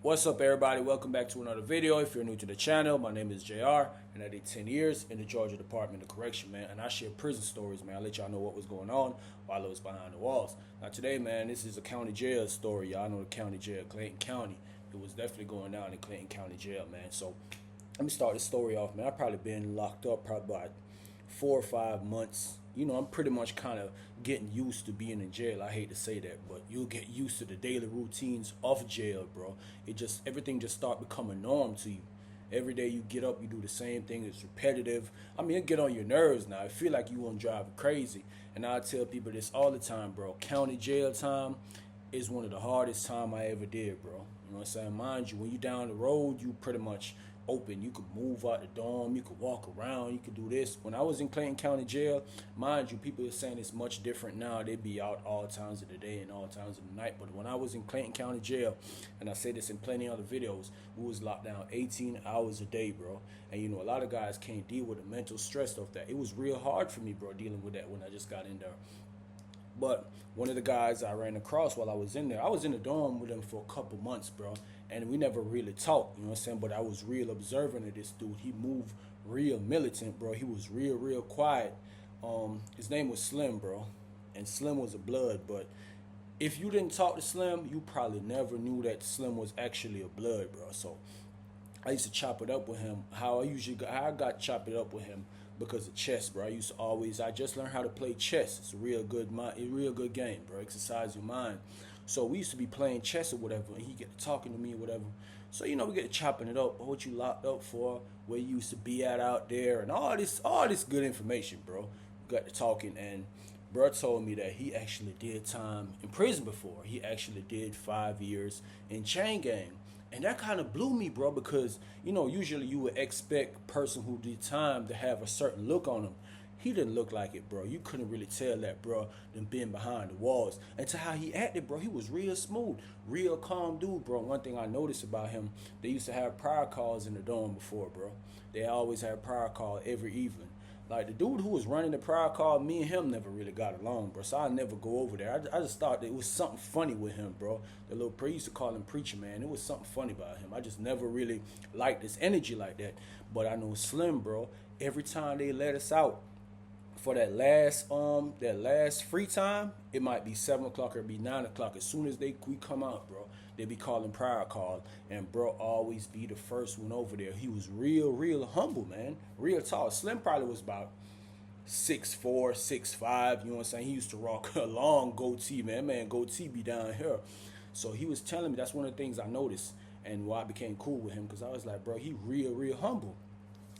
What's up, everybody? Welcome back to another video. If you're new to the channel, my name is JR, and I did 10 years in the Georgia Department of Correction, man. And I share prison stories, man. I let y'all know what was going on while I was behind the walls. Now, today, man, this is a county jail story. Y'all know the county jail, Clayton County. It was definitely going down in Clayton County Jail, man. So, let me start this story off, man. I've probably been locked up probably about 4 or 5 months. You know, I'm pretty much kind of getting used to being in jail. I hate to say that, but you'll get used to the daily routines of jail, bro. Everything just start becoming norm to you. Every day you get up, you do the same thing. It's repetitive. I mean, it get on your nerves now. I feel like you want to drive you crazy. And I tell people this all the time, bro. County jail time is one of the hardest time I ever did, bro. You know what I'm saying? Mind you, when you down the road, you pretty much open. You could move out the dorm, you could walk around, you could do this. When I was in Clayton County Jail, mind you, people are saying it's much different now. They'd be out all times of the day and all times of the night. But when I was in Clayton County Jail, and I say this in plenty of other videos, we was locked down 18 hours a day, bro. And you know, a lot of guys can't deal with the mental stress of that. It was real hard for me, bro, dealing with that when I just got in there. But one of the guys I ran across while I was in there, I was in the dorm with him for a couple months, bro. And we never really talked, you know what I'm saying? But I was real observant of this dude. He moved real militant, bro. He was real quiet. His name was Slim, bro. And Slim was a blood. But if you didn't talk to Slim, you probably never knew that Slim was actually a blood, bro. So I used to chop it up with him. How I got chopped it up with him because of chess, bro. I just learned how to play chess. It's a real good game, bro. Exercise your mind. So we used to be playing chess or whatever, and he get to talking to me or whatever. So, you know, we get to chopping it up. What you locked up for, where you used to be at out there, and all this good information, bro. We got to talking, and bro told me that he actually did time in prison before. He actually did 5 years in chain gang. And that kind of blew me, bro, because, you know, usually you would expect a person who did time to have a certain look on him. He didn't look like it, bro. You couldn't really tell that, bro, than being behind the walls. And to how he acted, bro, he was real smooth, real calm dude, bro. One thing I noticed about him, they used to have prayer calls in the dorm before, bro. They always had prayer call every evening. Like, the dude who was running the prayer call, me and him never really got along, bro. So I never go over there. I just thought that it was something funny with him, bro. The little priest used to call him Preacher Man. It was something funny about him. I just never really liked his energy like that. But I know Slim, bro, every time they let us out, for that last free time, it might be 7 o'clock or it be 9 o'clock. As soon as we come out, bro, they be calling prayer call, and bro always be the first one over there. He was real humble, man, real tall. Slim probably was about 6'4", 6'5", you know what I'm saying? He used to rock a long goatee, man goatee be down here. So he was telling me, that's one of the things I noticed and why I became cool with him, because I was like, bro, he real humble.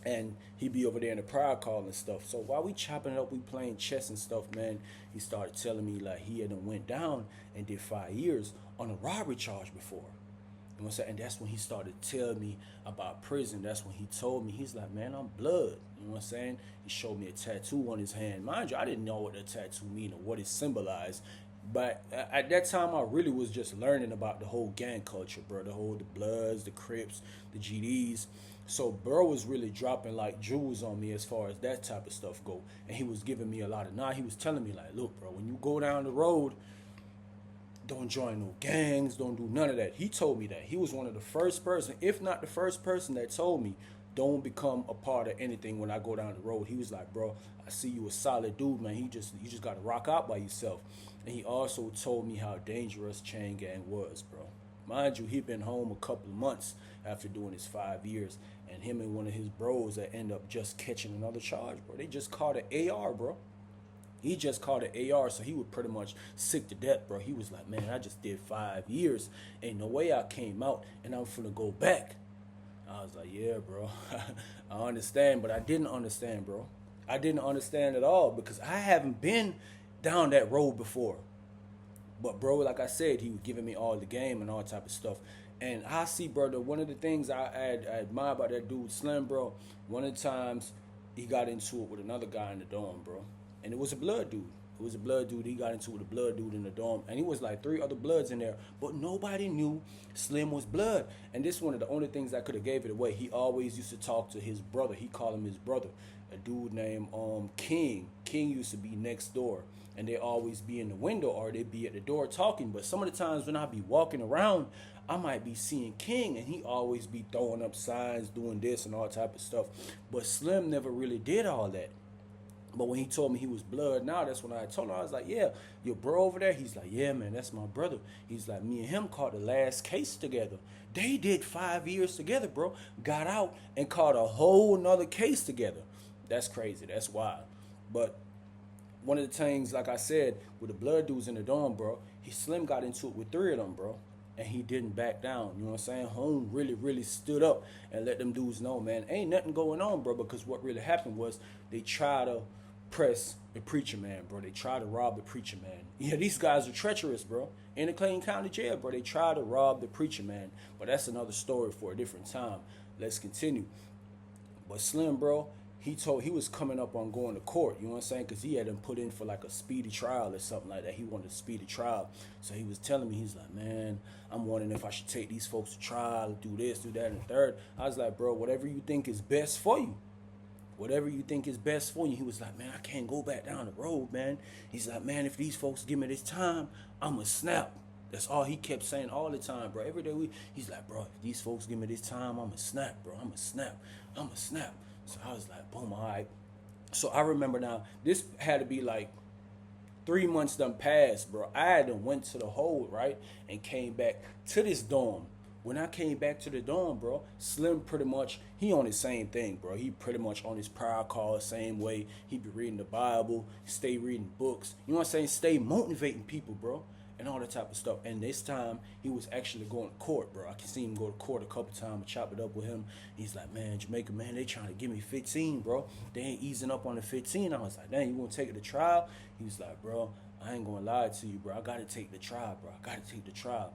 And he be over there in the prayer call and stuff. So while we chopping it up, we playing chess and stuff, man, he started telling me like he had went down and did 5 years on a robbery charge before. You know what I'm saying? And that's when he started telling me about prison. That's when he told me, he's like, man, I'm blood. You know what I'm saying? He showed me a tattoo on his hand. Mind you, I didn't know what the tattoo mean or what it symbolized. But at that time, I really was just learning about the whole gang culture, bro. The Bloods, the Crips, the GDs. So bro was really dropping like jewels on me as far as that type of stuff go. And he was giving me a lot of he was telling me like, look, bro, when you go down the road, don't join no gangs, don't do none of that. He told me that. He was one of the first person, if not the first person, that told me don't become a part of anything when I go down the road. He was like, bro, I see you a solid dude, man. You just got to rock out by yourself. And he also told me how dangerous chain gang was, bro. Mind you, he'd been home a couple of months after doing his 5 years, and him and one of his bros that end up just catching another charge, bro. They just caught an AR, bro. He just caught an AR, so he was pretty much sick to death, bro. He was like, man, I just did 5 years. Ain't no way I came out and I'm finna go back. I was like, yeah, bro. I understand, but I didn't understand, bro. I didn't understand at all because I haven't been down that road before. But bro, like I said, he was giving me all the game and all type of stuff. And I see, brother, one of the things I admire about that dude Slim, bro, one of the times he got into it with another guy in the dorm, bro. And it was a blood dude. It was a blood dude. He got into it with a blood dude in the dorm. And he was like 3 other bloods in there. But nobody knew Slim was blood. And this one of the only things that could have gave it away. He always used to talk to his brother. He called him his brother. A dude named King. King used to be next door. And they always be in the window or they be at the door talking. But some of the times when I be walking around, I might be seeing King, and he always be throwing up signs, doing this and all type of stuff. But Slim never really did all that. But when he told me he was blood, now that's when I told him, I was like, yeah, your bro over there? He's like, yeah, man, that's my brother. He's like, me and him caught the last case together. They did 5 years together, bro. Got out and caught a whole nother case together. That's crazy. That's wild. But one of the things, like I said, with the blood dudes in the dorm, bro, Slim got into it with 3 of them, bro. And he didn't back down. You know what I'm saying? Home really stood up and let them dudes know, man, ain't nothing going on, bro. Because what really happened was they tried to press the preacher man, bro. They tried to rob the preacher man. Yeah, these guys are treacherous, bro. In the Clayton County jail, bro. They tried to rob the preacher man. But that's another story for a different time. Let's continue. But Slim, bro, he was coming up on going to court, you know what I'm saying? Because he had him put in for like a speedy trial or something like that. He wanted a speedy trial. So he was telling me, he's like, man, I'm wondering if I should take these folks to trial, do this, do that, and the third. I was like, bro, whatever you think is best for you. Whatever you think is best for you. He was like, man, I can't go back down the road, man. He's like, man, if these folks give me this time, I'm a snap. That's all he kept saying all the time, bro. Every day he's like, bro, if these folks give me this time, I'm a snap, bro. I'm a snap. I'm a snap. So I was like, boom, all right. So I remember now, this had to be like 3 months done passed, bro. I had done went to the hold, right, and came back to this dorm. When I came back to the dorm, bro, Slim pretty much, he on the same thing, bro. He pretty much on his prayer call, same way. He be reading the Bible, stay reading books. You know what I'm saying? Stay motivating people, bro, and all that type of stuff. And this time, he was actually going to court, bro. I can see him go to court a couple times and chop it up with him. He's like, man, Jamaica, man, they trying to give me 15, bro. They ain't easing up on the 15. I was like, dang, you want to take it to trial? He was like, bro, I ain't going to lie to you, bro. I got to take the trial, bro. I got to take the trial.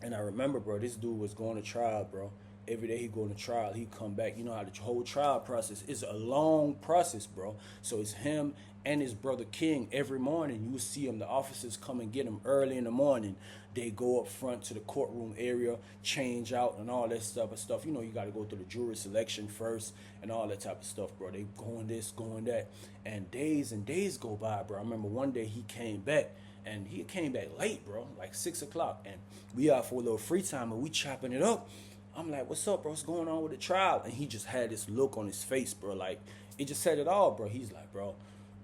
And I remember, bro, this dude was going to trial, bro. Every day he go to trial, he come back. You know how the whole trial process is a long process, bro. So it's him and his brother King every morning. You see him. The officers come and get him early in the morning. They go up front to the courtroom area, change out and all that stuff. You know, you got to go through the jury selection first and all that type of stuff, bro. They going this, going that. And days go by, bro. I remember one day he came back. And he came back late, bro, like 6 o'clock. And we out for a little free time, and we chopping it up. I'm like, what's up, bro? What's going on with the trial? And he just had this look on his face, bro. Like, it just said it all, bro. He's like, bro,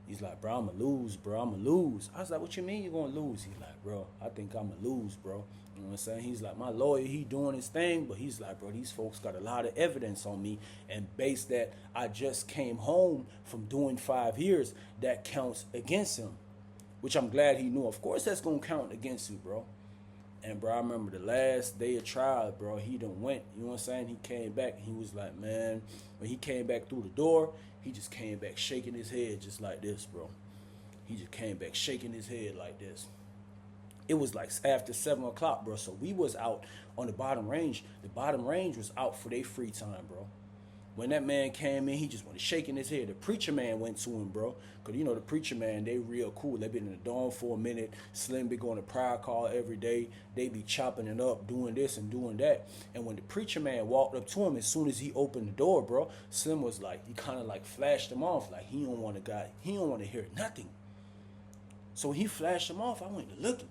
I'm going to lose, bro. I'm going to lose. I was like, what you mean you're going to lose? He's like, bro, I think I'm going to lose, bro. You know what I'm saying? He's like, my lawyer, he doing his thing. But he's like, bro, these folks got a lot of evidence on me. And based that I just came home from doing 5 years, that counts against him. Which I'm glad he knew. Of course, that's going to count against you, bro. And, bro, I remember the last day of trial, bro, he done went. You know what I'm saying? He came back. He was like, man, when he came back through the door, he just came back shaking his head just like this, bro. He just came back shaking his head like this. It was like after 7 o'clock, bro. So we was out on the bottom range. The bottom range was out for their free time, bro. When that man came in, he just went shaking his head. The preacher man went to him, bro. Because, you know, the preacher man, they real cool. They been in the dorm for a minute. Slim be going to prayer call every day. They be chopping it up, doing this and doing that. And when the preacher man walked up to him, as soon as he opened the door, bro, Slim was like, he kind of like flashed him off. Like, he don't want to hear nothing. So when he flashed him off, I went to look him.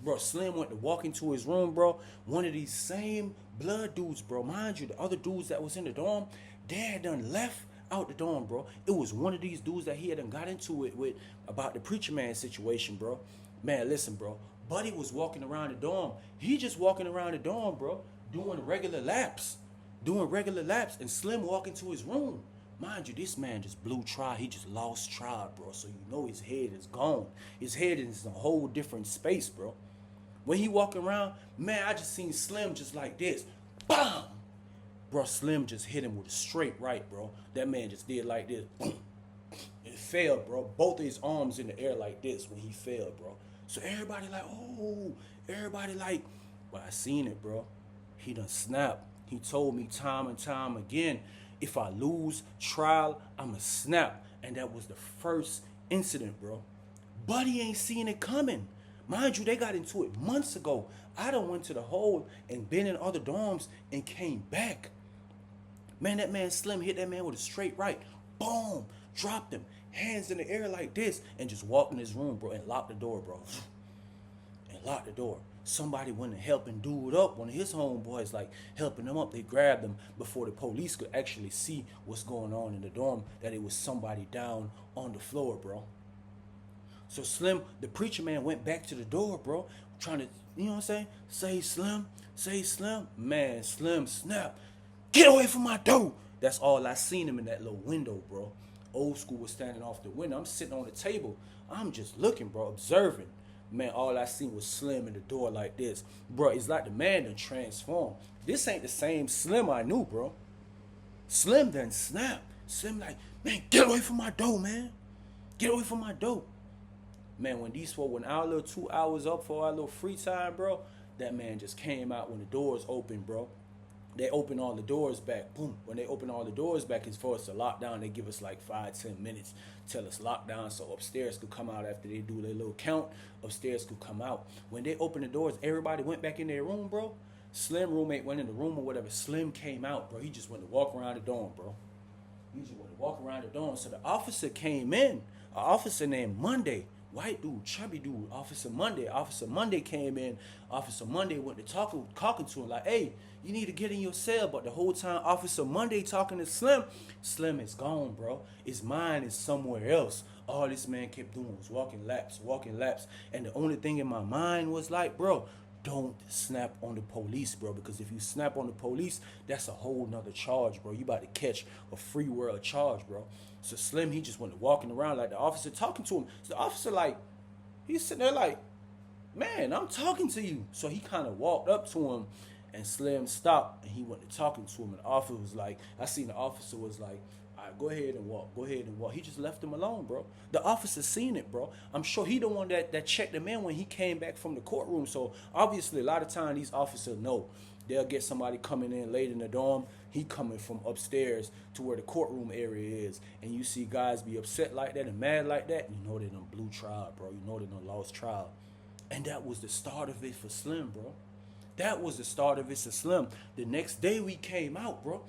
Bro, Slim went to walk into his room, bro. One of these same blood dudes, bro. Mind you, the other dudes that was in the dorm, they had done left out the dorm, bro. It was one of these dudes that he had done got into it with about the preacher man situation, bro. Man, listen, bro. Buddy was walking around the dorm. He just walking around the dorm, bro, doing regular laps. And Slim walking to his room. Mind you, this man just blew trial. He just lost trial, bro. So you know his head is gone. His head is in a whole different space, bro. When he walking around, man, I just seen Slim just like this. BAM! Bro, Slim just hit him with a straight right, bro. That man just did like this. Boom. It fell, bro. Both of his arms in the air like this when he fell, bro. So everybody like, oh. Everybody like, but I seen it, bro. He done snapped. He told me time and time again, if I lose trial, I'ma snap. And that was the first incident, bro. Buddy ain't seen it coming. Mind you, they got into it months ago. I done went to the hole and been in other dorms and came back. Man, that man Slim hit that man with a straight right. Boom. Dropped him. Hands in the air like this. And just walked in his room, bro. And locked the door, bro. And locked the door. somebody went and helping dude up. One of his homeboys, like, helping him up. They grabbed him before the police could actually see what's going on in the dorm, that it was somebody down on the floor, bro. So Slim, the preacher man, went back to the door, bro, trying to, you know what I'm saying? Say Slim, say Slim. Man, Slim snap. Get away from my door. That's all I seen him in that little window, bro. Old school was standing off the window. I'm sitting on the table. I'm just looking, bro, observing. Man, all I seen was Slim in the door like this. Bro, it's like the man done transformed. This ain't the same Slim I knew, bro. Slim done snap. Slim like, man, get away from my door, man. Get away from my door. Man, when our little 2 hours up for our little free time, bro, that man just came out when the doors opened, bro. They open all the doors back. Boom. When they open all the doors back, as far as the lockdown, they give us like 5-10 minutes till it's locked down, so upstairs could come out after they do their little count. Upstairs could come out. When they opened the doors, everybody went back in their room, bro. Slim roommate went in the room or whatever. Slim came out, bro. He just went to walk around the dorm, bro. He just went to walk around the dorm. So the officer came in. An officer named Monday. White dude, chubby dude, Officer Monday. Officer Monday came in. Officer Monday went to talking to him like, hey, you need to get in your cell. But the whole time Officer Monday talking to Slim, Slim is gone, bro. His mind is somewhere else. All this man kept doing was walking laps. And the only thing in my mind was like, bro, don't snap on the police, bro, because if you snap on the police, that's a whole nother charge, bro. You about to catch a free world charge, bro. So Slim, he just went walking around like the officer talking to him. So the officer, like, he's sitting there like, man, I'm talking to you. So he kind of walked up to him, and Slim stopped, and he went to talking to him. And the officer was like, I seen the officer was like, all right, go ahead and walk. He just left him alone, bro. The officer seen it, bro. I'm sure he the one that checked him in when he came back from the courtroom. So obviously a lot of times these officers know. They'll get somebody coming in late in the dorm. He coming from upstairs to where the courtroom area is. And you see guys be upset like that and mad like that. You know they done blew trial, bro. You know they done lost trial. And that was the start of it for Slim, bro. That was the start of it for Slim. The next day we came out, bro.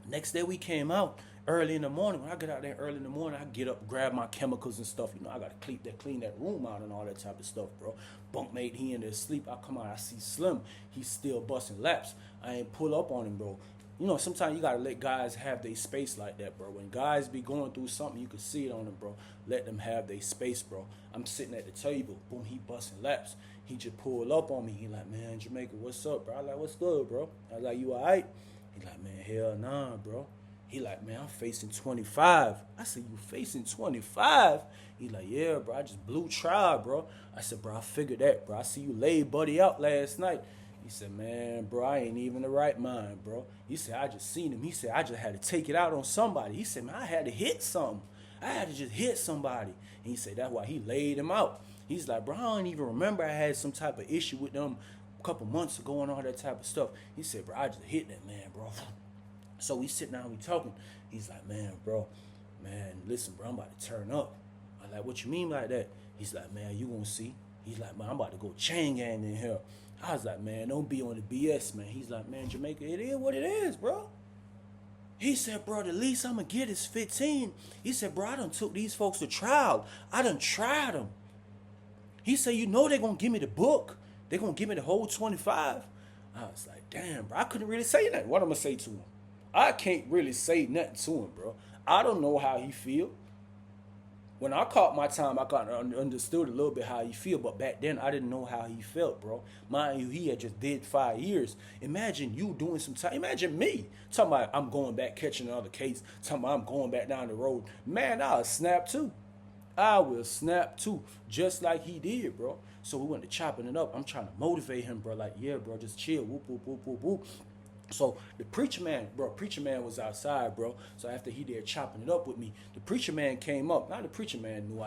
Next day we came out early in the morning. When I get out there early in the morning, I get up, grab my chemicals and stuff. You know, I got to clean that room out and all that type of stuff, bro. Bunkmate, he in there asleep. I come out, I see Slim. He's still busting laps. I ain't pull up on him, bro. You know, sometimes you got to let guys have their space like that, bro. When guys be going through something, you can see it on them, bro. Let them have their space, bro. I'm sitting at the table. Boom, he busting laps. He just pulled up on me. He like, man, Jamaica, what's up, bro? I like, what's good, bro? I was like, you all right? He like, man, hell nah, bro. He like, man, I'm facing 25. I said, you facing 25? He like, yeah, bro, I just blew trial, bro. I said, bro, I figured that, bro. I see you laid buddy out last night. He said, man, bro, I ain't even the right mind, bro. He said, I just seen him. He said, I just had to take it out on somebody. He said, man, I had to hit something. I had to just hit somebody. And he said, that's why he laid him out. He's like, bro, I don't even remember I had some type of issue with them a couple months ago and all that type of stuff. He said, bro, I just hit that man, bro. So we sit down, we talking. He's like, man, listen, bro, I'm about to turn up. I'm like, what you mean by that? He's like, man, you gonna see. He's like, man, I'm about to go chain gang in here. I was like, man, don't be on the BS, man. He's like, man, Jamaica, it is what it is, bro. He said, bro, the least I'm gonna get is 15. He said, bro, I done took these folks to trial. I done tried them. He said, you know they gonna give me the book. They gonna give me the whole 25. I was like, damn, bro, I couldn't really say that. What I'm gonna say to him? I can't really say nothing to him, bro. I don't know how he feel. When I caught my time, I kind of understood a little bit how he feel, but back then I didn't know how he felt, bro. Mind you, he had just did 5 years. Imagine you doing some time. Imagine me talking about I'm going back catching another case, talking about I'm going back down the road. Man, I'll snap too. I will snap too, just like he did, bro. So we went to chopping it up. I'm trying to motivate him, bro. Like, yeah, bro, just chill. Whoop, whoop, whoop, whoop, whoop. So the preacher man was outside, bro. So after he did chopping it up with me, the preacher man came up. Now the preacher man knew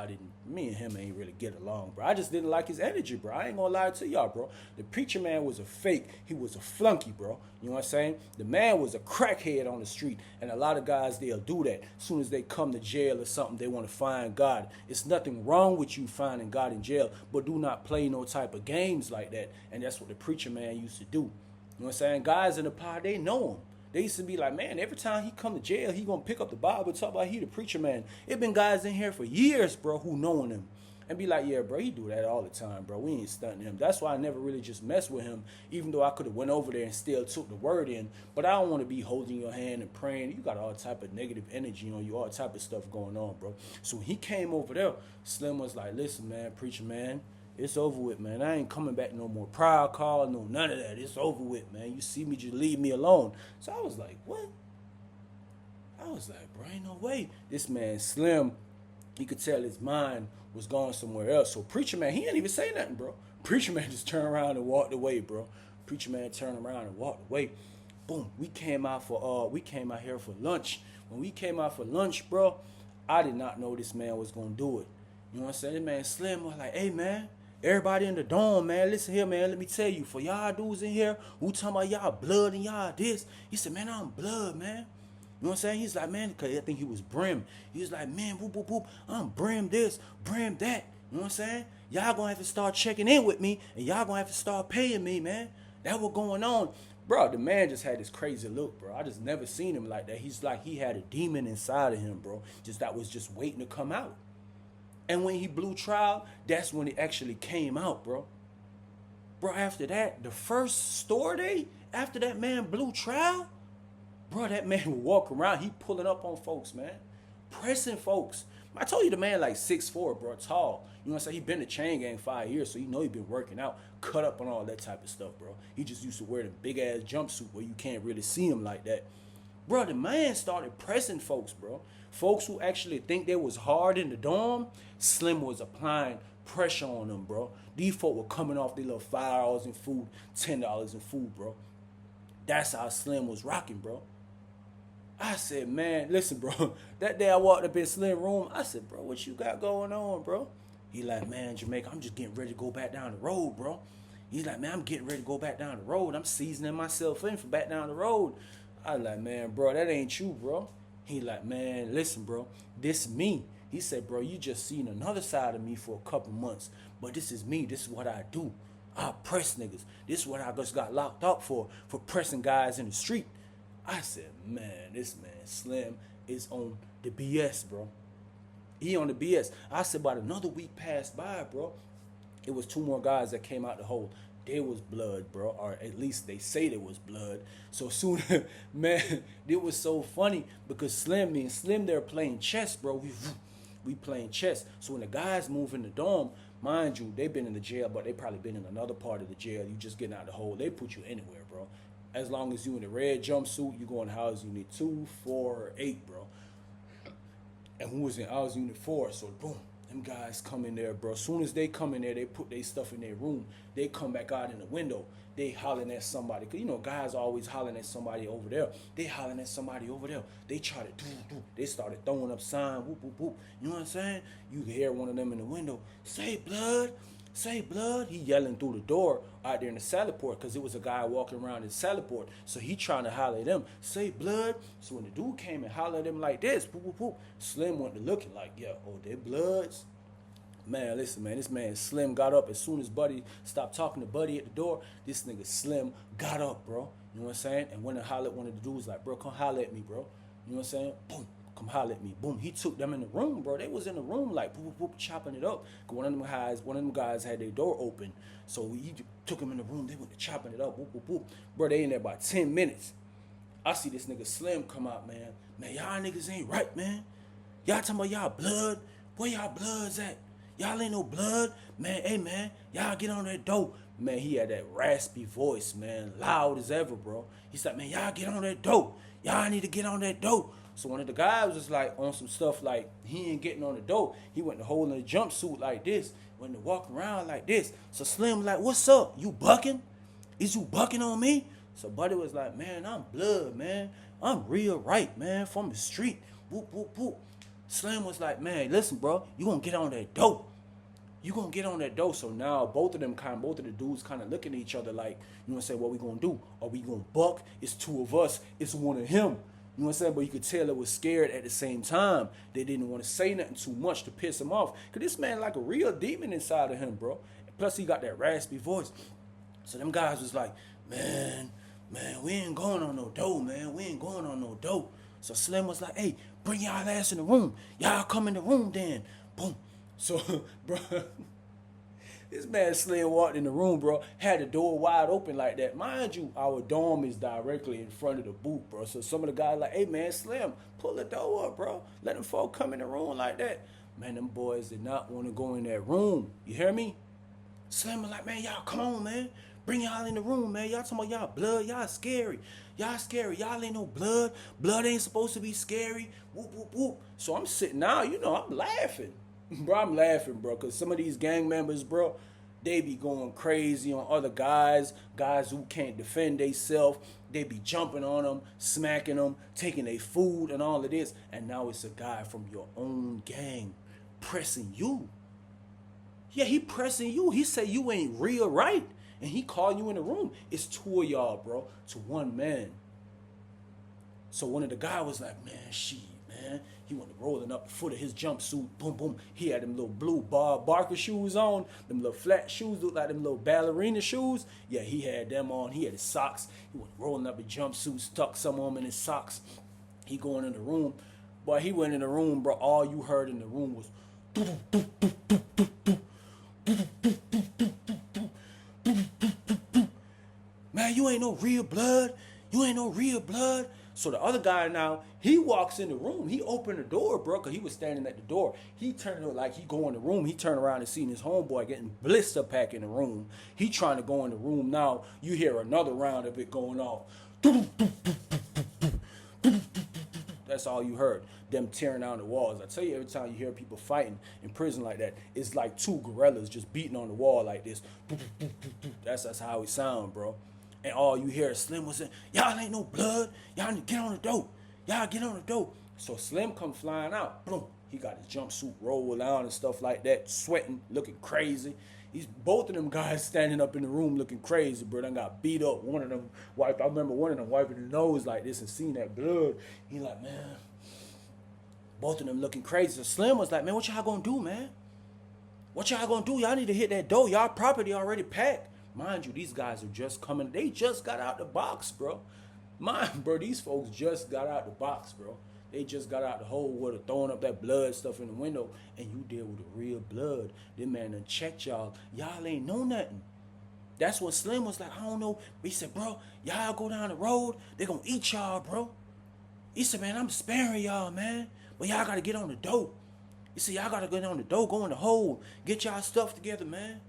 me and him ain't really get along, bro. I just didn't like his energy, bro. I ain't gonna lie to y'all, bro. The preacher man was a fake. He was a flunky, bro. You know what I'm saying? The man was a crackhead on the street. And a lot of guys, they'll do that. As soon as they come to jail or something, they want to find God. It's nothing wrong with you finding God in jail, but do not play no type of games like that. And that's what the preacher man used to do. You know what I'm saying? Guys in the pod, they know him. They used to be like, man, every time he come to jail, he gonna pick up the Bible and talk about he the preacher man. It been guys in here for years, bro, who knowing him. and be like, yeah, bro, he do that all the time, bro. We ain't stunting him. That's why I never really just messed with him, even though I could have went over there and still took the word in. But I don't want to be holding your hand and praying. You got all type of negative energy on you, all type of stuff going on, bro. So when he came over there, Slim was like, listen, man, preacher, man, it's over with, man. I ain't coming back no more proud call, no none of that. It's over with, man. You see me, just leave me alone. So I was like, what? I was like, bro, ain't no way. This man Slim, he could tell his mind was going somewhere else. So Preacher Man, he didn't even say nothing, bro. Preacher Man just turned around and walked away, bro. Preacher Man turned around and walked away. Boom. We came out here for lunch. When we came out for lunch, bro, I did not know this man was gonna do it. You know what I'm saying? This man Slim was like, hey man, everybody in the dorm, man, listen here, man, let me tell you, for y'all dudes in here who talking about y'all blood and y'all this, he said, man, I'm blood, man. You know what I'm saying? He's like, man, because I think he was Brim. He was like, man, whoop, whoop, whoop, I'm Brim this, Brim that. You know what I'm saying? Y'all gonna have to start checking in with me, and y'all gonna have to start paying me, man. That what going on. Bro, the man just had this crazy look, bro. I just never seen him like that. He's like, he had a demon inside of him, bro. Just that was just waiting to come out. And when he blew trial, that's when it actually came out, bro. Bro, after that, the first store day, after that man blew trial, bro, that man would walk around, he pulling up on folks, man. Pressing folks. I told you the man like 6'4", bro, tall. You know what I'm saying? He been in the chain gang 5 years, so you know he been working out, cut up on all that type of stuff, bro. He just used to wear the big-ass jumpsuit where you can't really see him like that. Bro, the man started pressing folks, bro. Folks who actually think they was hard in the dorm, Slim was applying pressure on them, bro. These folk were coming off their little $5 in food, $10 in food, bro. That's how Slim was rocking, bro. I said, man, listen, bro. That day I walked up in Slim room, I said, bro, what you got going on, bro? He like, man, Jamaica, I'm just getting ready to go back down the road, bro. He's like, man, I'm getting ready to go back down the road. I'm seasoning myself in for back down the road. I like, man, bro, that ain't you, bro. He like, man, listen, bro, this me. He said, bro, you just seen another side of me for a couple months, but this is me. This is what I do. I press niggas. This is what I just got locked up for pressing guys in the street. I said, man, this man Slim is on the BS, bro. He on the BS. I said, about another week passed by, bro. It was 2 more guys that came out the hole. There was blood, bro, or at least they say there was blood. So soon, man, it was so funny because me and Slim, they're playing chess, bro. We playing chess. So when the guys move in the dorm, mind you, they've been in the jail, but they probably been in another part of the jail. You just getting out the hole. They put you anywhere, bro. As long as you in the red jumpsuit, you go in house unit 2, 4, or 8, bro. And who was in house unit 4? So boom, them guys come in there, bro. As soon as they come in there, they put their stuff in their room. They come back out in the window. They hollering at somebody. Because, you know, guys always hollering at somebody over there. They hollering at somebody over there. They try to do. They started throwing up sign, whoop, whoop, whoop. You know what I'm saying? You can hear one of them in the window, say blood. Say blood. He yelling through the door out there in the salad port because it was a guy walking around in the salad port. So he trying to holler at them, say blood. So when the dude came and hollered at him like this, whoop, whoop, whoop, Slim went to looking like, yeah, oh, they bloods. Man, listen, man, this man Slim got up as soon as Buddy stopped talking to Buddy at the door. This nigga Slim got up, bro. You know what I'm saying? And when I hollered, one of the dudes like, bro, come holler at me, bro. You know what I'm saying? Boom. Come holler at me. Boom. He took them in the room, bro. They was in the room like boop, boop, boop, chopping it up. Cause one of them guys had their door open. So he took them in the room. They went to chopping it up. Boop, boop, boop. Bro, they in there about 10 minutes. I see this nigga Slim come out, man. Man, y'all niggas ain't right, man. Y'all talking about y'all blood. Where y'all bloods at? Y'all ain't no blood. Man, hey, man. Y'all get on that dope. Man, he had that raspy voice, man. Loud as ever, bro. He said, man, y'all get on that dope. Y'all need to get on that dope. So one of the guys was like on some stuff like he ain't getting on the dope. He went to hold in a jumpsuit like this, went to walk around like this. So Slim like, what's up? You bucking? Is you bucking on me? So Buddy was like, man, I'm blood, man. I'm real right, man, from the street. Whoop, whoop, whoop. Slim was like, man, listen, bro, you gonna get on that dope. You gonna get on that dope. So now both of the dudes kind of looking at each other like, you know what I'm saying, what we gonna do? Are we gonna buck? It's 2 of us. It's 1 of him. You know what I'm saying? But you could tell it was scared at the same time. They didn't want to say nothing too much to piss him off. Because this man like a real demon inside of him, bro. Plus, he got that raspy voice. So them guys was like, man, we ain't going on no dope, man. We ain't going on no dope. So Slim was like, hey, bring y'all ass in the room. Y'all come in the room then. Boom. So, bro, this man Slim walked in the room, bro, had the door wide open like that. Mind you, our dorm is directly in front of the Bout, bro. So some of the guys like, hey, man, Slim, pull the door up, bro. Let them folk come in the room like that. Man, them boys did not want to go in that room. You hear me? Slim was like, man, y'all come on, man. Bring y'all in the room, man. Y'all talking about y'all blood. Y'all scary. Y'all scary. Y'all ain't no blood. Blood ain't supposed to be scary. Whoop, whoop, whoop. So I'm sitting now, I'm laughing. Bro, I'm laughing, bro, because some of these gang members, bro, they be going crazy on other guys who can't defend themselves. They be jumping on them, smacking them, taking their food and all of this. And now it's a guy from your own gang pressing you. Yeah, he pressing you. He say you ain't real right. And he call you in the room. It's two of y'all, bro, to one man. So one of the guys was like, man, man. He went rolling up the foot of his jumpsuit. Boom, boom. He had them little blue Bob Barker shoes on. Them little flat shoes, looked like them little ballerina shoes. Yeah, he had them on. He had his socks. He went rolling up his jumpsuit, stuck some of them in his socks. He going in the room. Boy, he went in the room, bro. All you heard in the room was... Man, you ain't no real blood. You ain't no real blood. So the other guy now, he walks in the room. He opened the door, bro, because he was standing at the door. He turned it like he go in the room. He turned around and seen his homeboy getting blister pack in the room. He trying to go in the room now. You hear another round of it going off. That's all you heard. Them tearing down the walls. I tell you, every time you hear people fighting in prison like that, it's like two gorillas just beating on the wall like this. That's how it sound, bro. And all you hear is Slim was saying, y'all ain't no blood. Y'all need to get on the dope. Y'all get on the dope. So Slim come flying out. Boom. He got his jumpsuit rolled down and stuff like that, sweating, looking crazy. He's both of them guys standing up in the room looking crazy, bro. Done got beat up. One of them wiped. I remember one of them wiping his nose like this and seeing that blood. He like, man. Both of them looking crazy. So Slim was like, man, what y'all gonna do, man? What y'all gonna do? Y'all need to hit that door. Y'all property already packed. Mind you, these guys are just coming. They just got out the box, bro. Bro, these folks just got out the box, bro. They just got out the hole where they're throwing up that blood stuff in the window. And you deal with the real blood. This man done checked y'all. Y'all ain't know nothing. That's what Slim was like, I don't know. But he said, bro, y'all go down the road. They gonna eat y'all, bro. He said, man, I'm sparing y'all, man. But y'all gotta get on the dope. He said, y'all gotta get on the dope, go in the hole. Get y'all stuff together, man.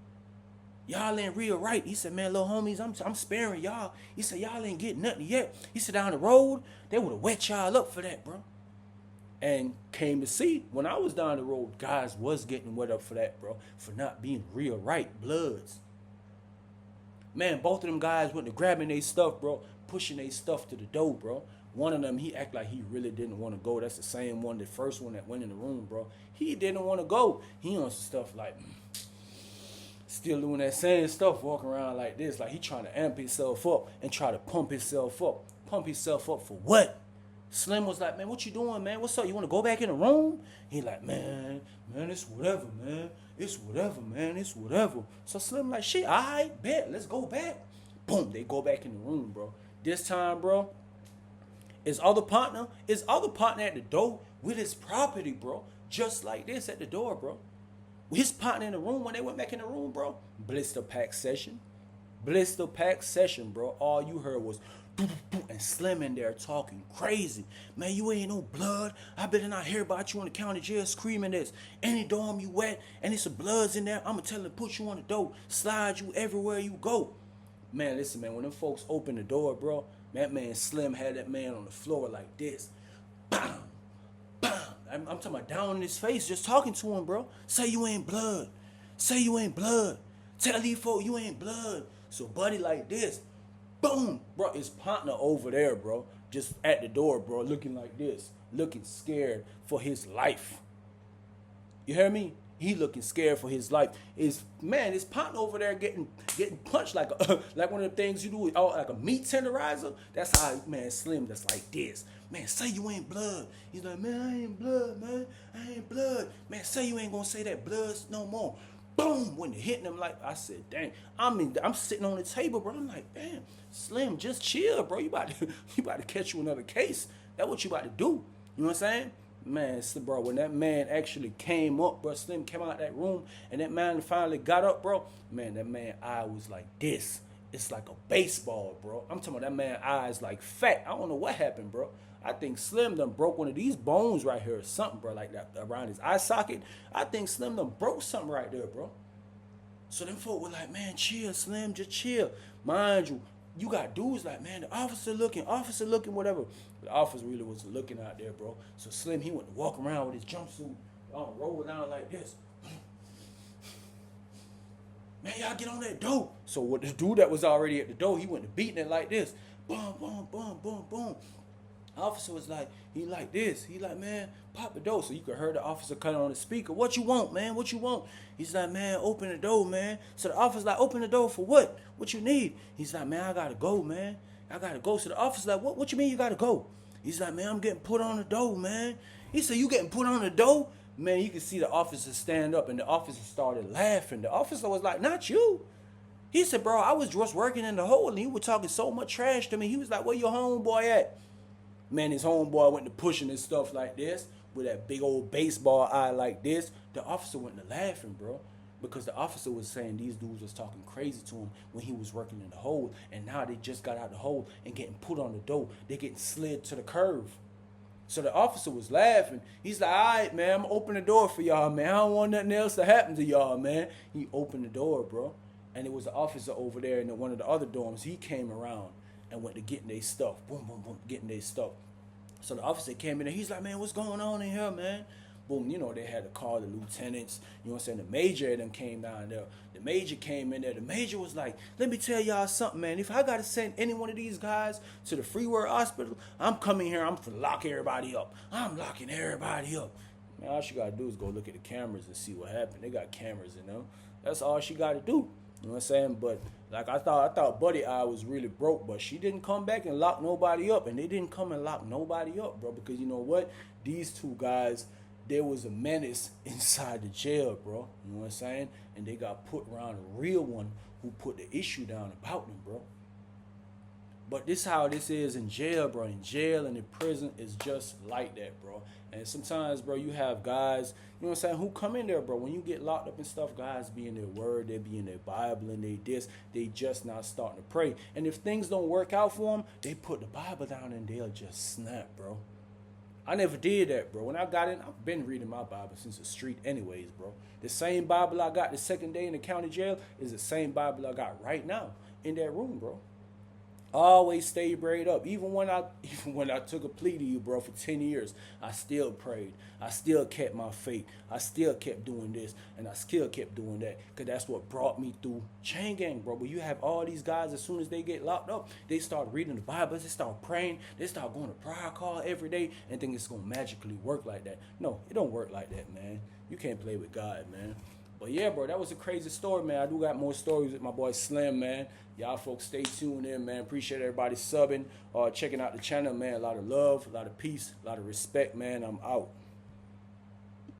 Y'all ain't real right. He said, man, little homies, I'm sparing y'all. He said, y'all ain't getting nothing yet. He said, down the road, they would have wet y'all up for that, bro. And came to see, when I was down the road, guys was getting wet up for that, bro. For not being real right, bloods. Man, both of them guys went to grabbing their stuff, bro. Pushing their stuff to the door, bro. One of them, he act like he really didn't want to go. That's the same one, the first one that went in the room, bro. He didn't want to go. He on some stuff like... still doing that same stuff, walking around like this, like he trying to amp himself up and try to pump himself up. Pump himself up for what? Slim was like, man, what you doing, man? What's up? You want to go back in the room? He like, man, it's whatever, man. It's whatever, man. It's whatever. So Slim like, shit, all right, bet. Let's go back. Boom, they go back in the room, bro. This time, bro, his other partner at the door with his property, bro. Just like this at the door, bro. His partner in the room, when they went back in the room, bro, blister pack session. Blister pack session, bro. All you heard was and Slim in there talking crazy. Man, you ain't no blood. I better not hear about you in the county jail screaming this. Any dorm you wet, and it's some bloods in there, I'ma tell them to put you on the door, slide you everywhere you go. Man, listen, man, when them folks opened the door, bro, that man Slim had that man on the floor like this. Bam! Bam! I'm talking about down in his face, just talking to him, bro. Say you ain't blood. Say you ain't blood. Tell these folks you ain't blood. So buddy like this. Boom! Bro, his partner over there, bro. Just at the door, bro, looking like this. Looking scared for his life. You hear me? He looking scared for his life. His partner over there getting punched like like one of the things you do, like a meat tenderizer. That's how, man, Slim that's like this. Man, say you ain't blood. He's like, man, I ain't blood, man. I ain't blood. Man, say you ain't gonna say that blood no more. Boom! When they hitting him, like I said, dang. I'm sitting on the table, bro. I'm like, damn, Slim, just chill, bro. You about to catch you another case. That's what you about to do. You know what I'm saying? Man, bro, when that man actually came up, bro, Slim came out that room, and that man finally got up, bro. Man, that man eye was like this. It's like a baseball, bro. I'm talking about that man eyes like fat. I don't know what happened, bro. I think Slim done broke one of these bones right here or something, bro, like that around his eye socket. I think Slim done broke something right there, bro. So them folk were like, man, chill, Slim, just chill. Mind you, you got dudes like, man, the officer looking, whatever. But the officer really wasn't looking out there, bro. So Slim, he went to walk around with his jumpsuit, roll down like this. Man, y'all get on that door. So what the dude that was already at the door, he went to beating it like this. Boom, boom, boom, boom, boom. Officer was like, he like this. He like, man, pop the door. So you could hear the officer cut on the speaker. What you want, man? What you want? He's like, man, open the door, man. So the officer's like, open the door for what? What you need? He's like, man, I gotta go, man. I gotta go. So the officer's like, what you mean you gotta go? He's like, man, I'm getting put on the door, man. He said, you getting put on the door? Man, you can see the officer stand up, and the officer started laughing. The officer was like, not you. He said, bro, I was just working in the hole, and he was talking so much trash to me. He was like, where your homeboy at? Man, his homeboy went to pushing his stuff like this with that big old baseball eye like this. The officer went to laughing, bro, because the officer was saying these dudes was talking crazy to him when he was working in the hole, and now they just got out the hole and getting put on the door. They're getting slid to the curve. So the officer was laughing. He's like, all right, man, I'm going to open the door for y'all, man. I don't want nothing else to happen to y'all, man. He opened the door, bro. And it was the officer over there in one of the other dorms. He came around and went to getting their stuff. Boom, boom, boom, getting their stuff. So the officer came in there. He's like, man, what's going on in here, man? Boom, you know, they had to call the lieutenants. You know what I'm saying? The major of them came down there. The major came in there. The major was like, let me tell y'all something, man. If I got to send any one of these guys to the Freeway Hospital, I'm coming here. I'm going to lock everybody up. I'm locking everybody up. Man, all she got to do is go look at the cameras and see what happened. They got cameras in them. That's all she got to do. You know what I'm saying? But like I thought Buddy Eye was really broke, but she didn't come back and lock nobody up. And they didn't come and lock nobody up, bro, because you know what? These two guys, there was a menace inside the jail, bro. You know what I'm saying? And they got put around a real one who put the issue down about them, bro. But this how this is in jail, bro. In jail and in prison is just like that, bro. And sometimes, bro, you have guys, you know what I'm saying, who come in there, bro. When you get locked up and stuff, guys be in their word, they be in their Bible, and they just not starting to pray. And if things don't work out for them, they put the Bible down and they'll just snap, bro. I never did that, bro. When I got in, I've been reading my Bible since the street anyways, bro. The same Bible I got the second day in the county jail is the same Bible I got right now in that room, bro. Always stay prayed up. Even when I took a plea to you, bro, for 10 years, I still prayed. I still kept my faith. I still kept doing this, and I still kept doing that, because that's what brought me through chain gang, bro. But you have all these guys, as soon as they get locked up, they start reading the Bible, they start praying, they start going to prayer call every day, and think it's going to magically work like that. No, it don't work like that, man. You can't play with God, man. But yeah, bro, that was a crazy story, man. I do got more stories with my boy Slim, man. Y'all folks stay tuned in, man. Appreciate everybody subbing, checking out the channel, man. A lot of love, a lot of peace, a lot of respect, man. I'm out.